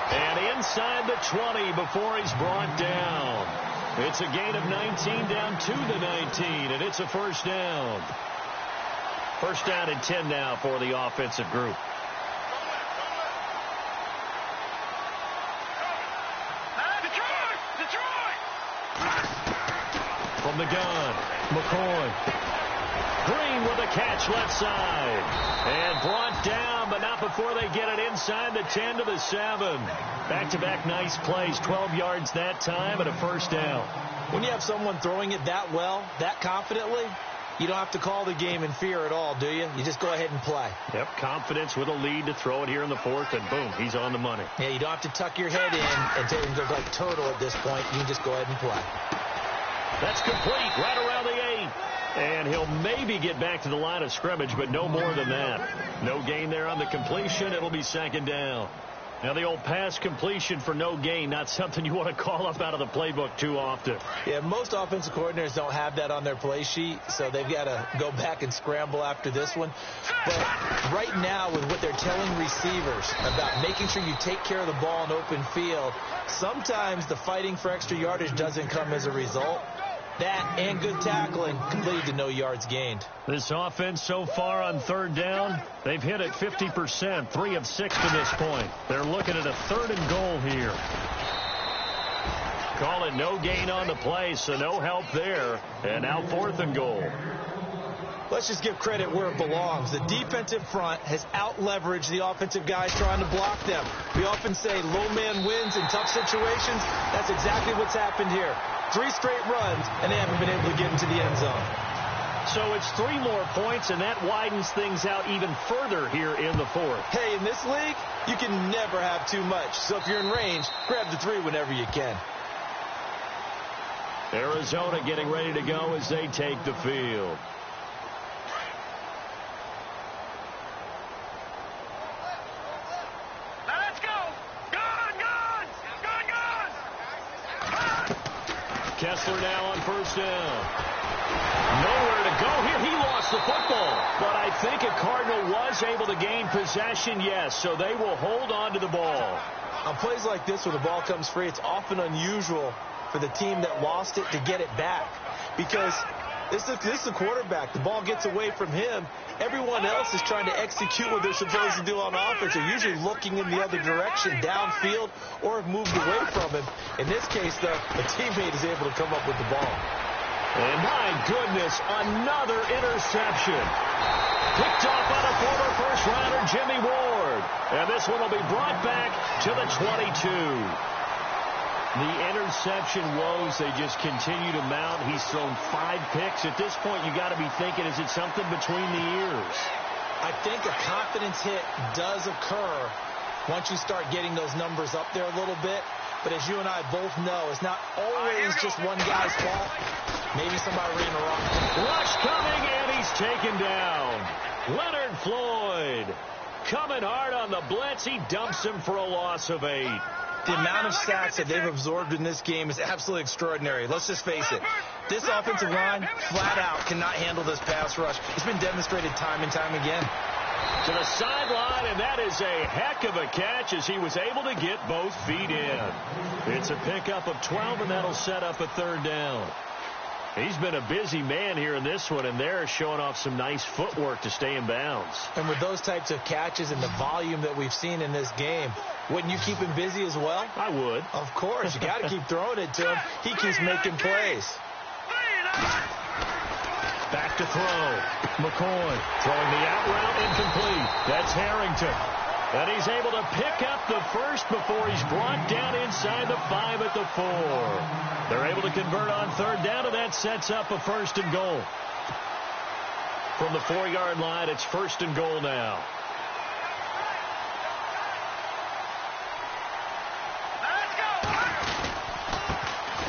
And inside the 20 before he's brought down. It's a gain of 19 down to the 19, and it's a first down. First down and 10 now for the offensive group. From the gun, McCoy. Green with a catch left side. And brought down, but not before they get it inside the 10 to the 7. Back-to-back nice plays, 12 yards that time, and a first down. When you have someone throwing it that well, that confidently, you don't have to call the game in fear at all, do you? You just go ahead and play. Yep, confidence with a lead to throw it here in the fourth, and boom, he's on the money. Yeah, you don't have to tuck your head in and take him look like turtle at this point. You can just go ahead and play. That's complete, right around the 8. And he'll maybe get back to the line of scrimmage, but no more than that. No gain there on the completion. It'll be second down. Now, the old pass completion for no gain, not something you want to call up out of the playbook too often. Yeah, most offensive coordinators don't have that on their play sheet, so they've got to go back and scramble after this one. But right now, with what they're telling receivers about making sure you take care of the ball in open field, sometimes the fighting for extra yardage doesn't come as a result. That and good tackling can lead to no yards gained. This offense so far on third down, they've hit it 50%, 3 of 6 to this point. They're looking at a 3rd and goal here. Call it no gain on the play, so no help there. And now 4th and goal. Let's just give credit where it belongs. The defensive front has out-leveraged the offensive guys trying to block them. We often say low man wins in tough situations. That's exactly what's happened here. 3 straight runs, and they haven't been able to get into the end zone. So it's 3 more points, and that widens things out even further here in the fourth. Hey, in this league, you can never have too much. So if you're in range, grab the 3 whenever you can. Arizona getting ready to go as they take the field. Kessler now on first down. Nowhere to go here. He lost the football. But I think a Cardinal was able to gain possession, yes. So they will hold on to the ball. On plays like this where the ball comes free, it's often unusual for the team that lost it to get it back. Because this is the quarterback. The ball gets away from him. Everyone else is trying to execute what they're supposed to do on offense. They're usually looking in the other direction, downfield, or have moved away from him. In this case, though, a teammate is able to come up with the ball. And my goodness, another interception. Picked off by the former first-rounder, Jimmy Ward. And this one will be brought back to the 22. The interception woes, they just continue to mount. He's thrown 5 picks. At this point, you got to be thinking, is it something between the ears? I think a confidence hit does occur once you start getting those numbers up there a little bit. But as you and I both know, it's not always just one guy's fault. Maybe somebody ran the wrong thing. Rush coming, and he's taken down. Leonard Floyd coming hard on the blitz. He dumps him for a loss of 8. The amount of sacks that they've absorbed in this game is absolutely extraordinary. Let's just face it. This offensive line, flat out, cannot handle this pass rush. It's been demonstrated time and time again. To the sideline, and that is a heck of a catch as he was able to get both feet in. It's a pickup of 12, and that'll set up a 3rd down. He's been a busy man here in this one, and they're showing off some nice footwork to stay in bounds. And with those types of catches and the volume that we've seen in this game, wouldn't you keep him busy as well? I would. Of course. You got to keep throwing it to him. He keeps making plays. Back to throw. McCoy throwing the out route incomplete. That's Harrington. And he's able to pick up the first before he's brought down inside the 5 at the 4. They're able to convert on 3rd down, and that sets up a 1st and goal. From the 4-yard line, it's 1st and goal now.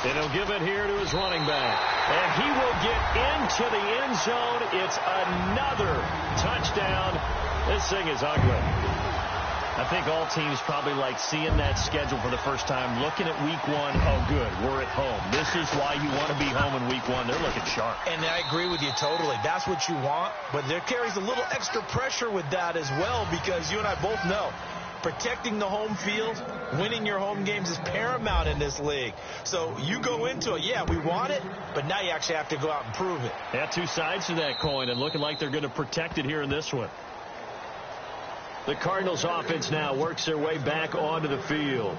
And he'll give it here to his running back. And he will get into the end zone. It's another touchdown. This thing is ugly. I think all teams probably like seeing that schedule for the first time, looking at week one. Oh, good, we're at home. This is why you want to be home in week one. They're looking sharp. And I agree with you totally. That's what you want, but there carries a little extra pressure with that as well, because you and I both know protecting the home field, winning your home games is paramount in this league. So you go into it, yeah, we want it, but now you actually have to go out and prove it. Yeah, two sides to that coin, and looking like they're going to protect it here in this one. The Cardinals offense now works their way back onto the field.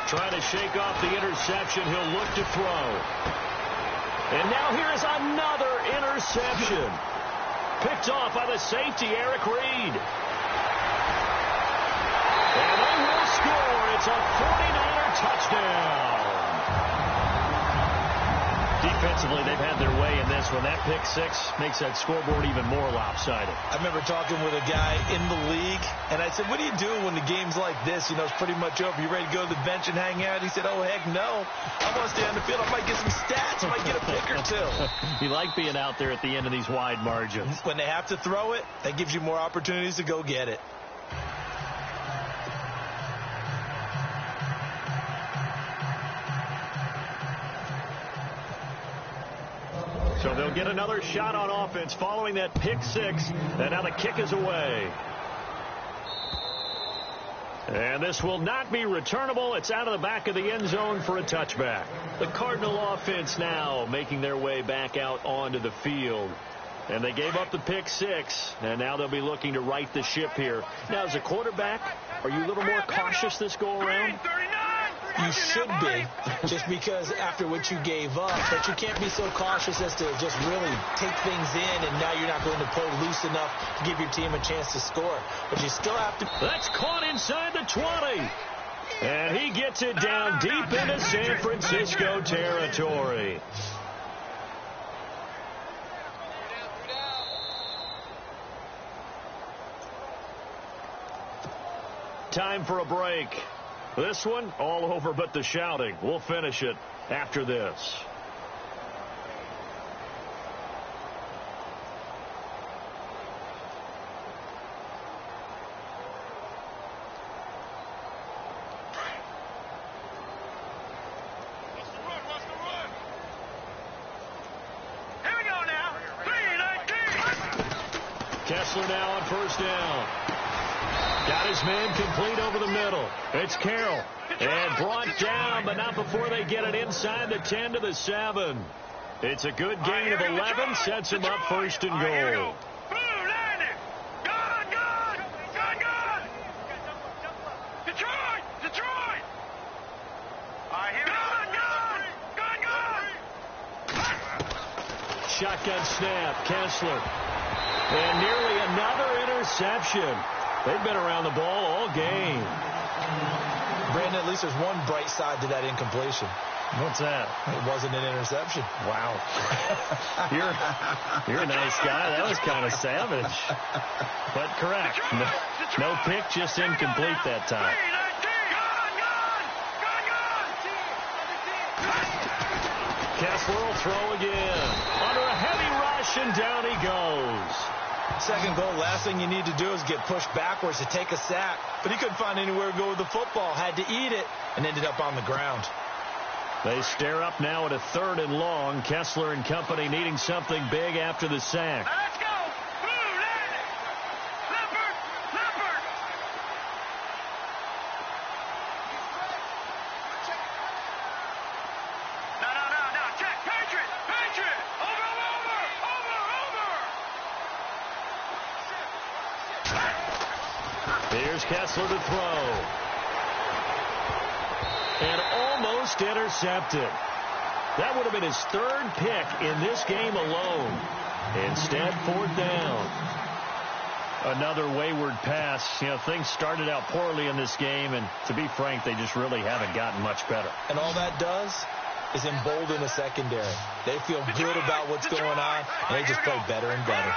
Trying to shake off the interception. He'll look to throw. And now here is another interception. Picked off by the safety, Eric Reed. And they will score. It's a 49er touchdown. Defensively, they've had their way in this one. That pick six makes that scoreboard even more lopsided. I remember talking with a guy in the league, and I said, what do you do when the game's like this? You know, it's pretty much over. You ready to go to the bench and hang out? He said, oh, heck no. I want to stay on the field. I might get some stats. I might get a pick or two. You like being out there at the end of these wide margins. When they have to throw it, that gives you more opportunities to go get it. So they'll get another shot on offense following that pick six. And now the kick is away. And this will not be returnable. It's out of the back of the end zone for a touchback. The Cardinal offense now making their way back out onto the field. And they gave up the pick six, and now they'll be looking to right the ship here. Now, as a quarterback, are you a little more cautious this go-around? You should be, just because after what you gave up, but you can't be so cautious as to just really take things in, and now you're not going to play loose enough to give your team a chance to score. But you still have to. That's caught inside the 20. And he gets it down deep into San Francisco territory. Time for a break. This one, all over but the shouting. We'll finish it after this. Here we go now. 3-19. Kessler now on first down. Got his man complete over the middle. It's Carroll. And brought down, but not before they get it inside the 10 to the 7. It's a good gain of 11. Sets him up first and goal. Detroit! Shotgun snap. Kessler. And nearly another interception. They've been around the ball all game. Brandon, at least there's one bright side to that incompletion. What's that? It wasn't an interception. Wow. You're a nice guy. That was kind of savage. But correct. No pick, just incomplete that time. Kessler will throw again. Under a heavy rush, and down he goes. Second goal, last thing you need to do is get pushed backwards to take a sack. But he couldn't find anywhere to go with the football. Had to eat it and ended up on the ground. They stare up now at a 3rd and long. Kessler and company needing something big after the sack. Let's go. Leopard. No. Check. Patriot. Over. Here's Kessler to throw. And almost intercepted. That would have been his 3rd pick in this game alone. Instead, 4th down. Another wayward pass. You know, things started out poorly in this game, and to be frank, they just really haven't gotten much better. And all that does is embolden the secondary. They feel good about what's going on, and they just play better and better.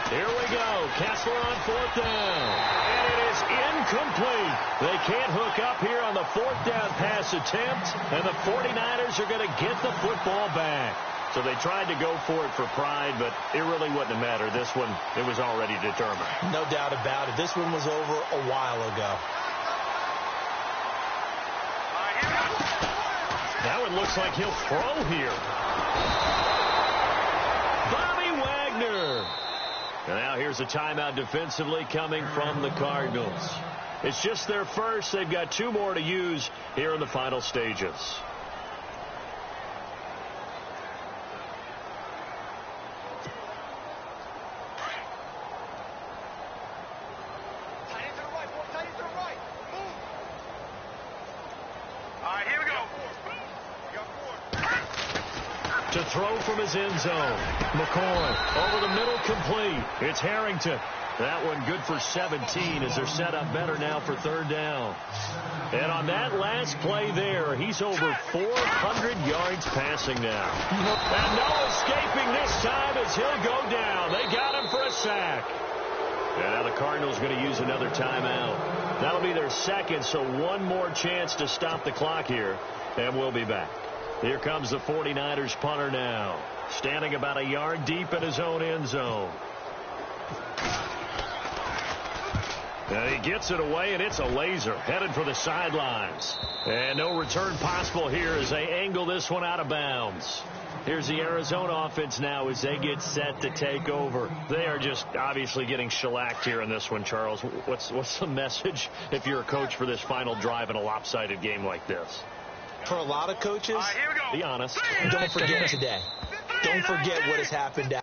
Here we go. Kessler on 4th down. And it is incomplete. They can't hook up here on the 4th down pass attempt. And the 49ers are going to get the football back. So they tried to go for it for pride, but it really wouldn't have mattered. This one, it was already determined. No doubt about it. This one was over a while ago. Now it looks like he'll throw here. Bobby Wagner. And now here's a timeout defensively coming from the Cardinals. It's just their first. They've got 2 more to use here in the final stages. To throw from his end zone. McCoy over the middle, complete. It's Harrington. That one good for 17 as they're set up better now for 3rd down. And on that last play there, he's over 400 yards passing now. And no escaping this time as he'll go down. They got him for a sack. And now the Cardinals going to use another timeout. That'll be their second, so one more chance to stop the clock here. And we'll be back. Here comes the 49ers punter now. Standing about a yard deep in his own end zone. And he gets it away, and it's a laser. Headed for the sidelines. And no return possible here as they angle this one out of bounds. Here's the Arizona offense now as they get set to take over. They are just obviously getting shellacked here in this one, Charles. What's the message if you're a coach for this final drive in a lopsided game like this? For a lot of coaches, be honest, don't forget today. Don't forget what has happened.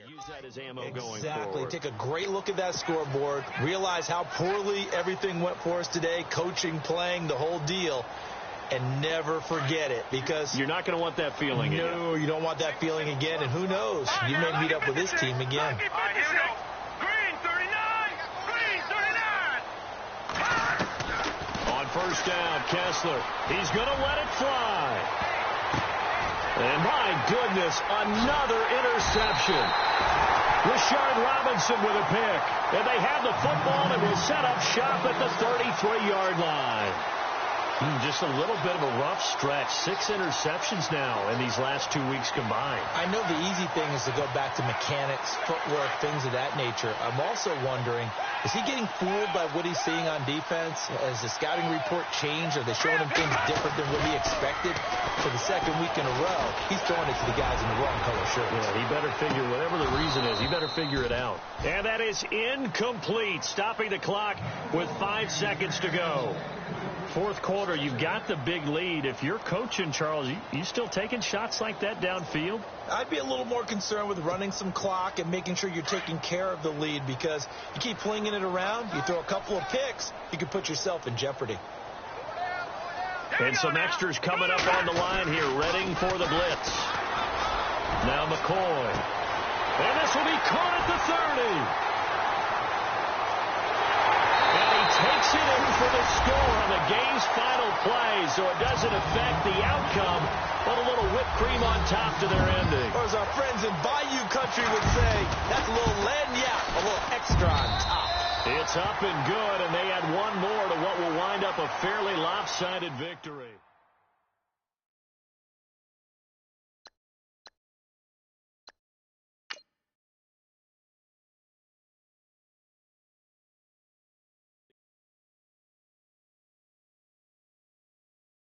Use that as ammo going forward. Exactly. Take a great look at that scoreboard. Realize how poorly everything went for us today. Coaching, playing, the whole deal. And never forget it, because you're not going to want that feeling again. No, you don't want that feeling again. And who knows? You may meet up with this team again. Here we go. Green 39. Green 39. On 1st down, Kessler. He's going to let it fly. And my goodness, another interception. Rashard Robinson with a pick. And they have the football and will set up shop at the 33-yard line. Just a little bit of a rough stretch. 6 interceptions now in these last 2 weeks combined. I know the easy thing is to go back to mechanics, footwork, things of that nature. I'm also wondering, is he getting fooled by what he's seeing on defense? Has the scouting report changed? Are they showing him things different than what he expected? For the 2nd week in a row, he's throwing it to the guys in the wrong color shirts. Yeah, he better figure, whatever the reason is, he better figure it out. And that is incomplete, stopping the clock with 5 seconds to go. 4th quarter, you've got the big lead. If you're coaching, Charles, you still taking shots like that downfield? I'd be a little more concerned with running some clock and making sure you're taking care of the lead, because you keep flinging it around, you throw a couple of picks, you can put yourself in jeopardy. And some extras coming up on the line here, readying for the blitz. Now McCoy. And this will be caught at the 30. Takes it in for the score on the game's final play, so it doesn't affect the outcome, but a little whipped cream on top to their ending. Or as our friends in Bayou Country would say, that's a little lagniappe, a little extra on top. It's up and good, and they add one more to what will wind up a fairly lopsided victory.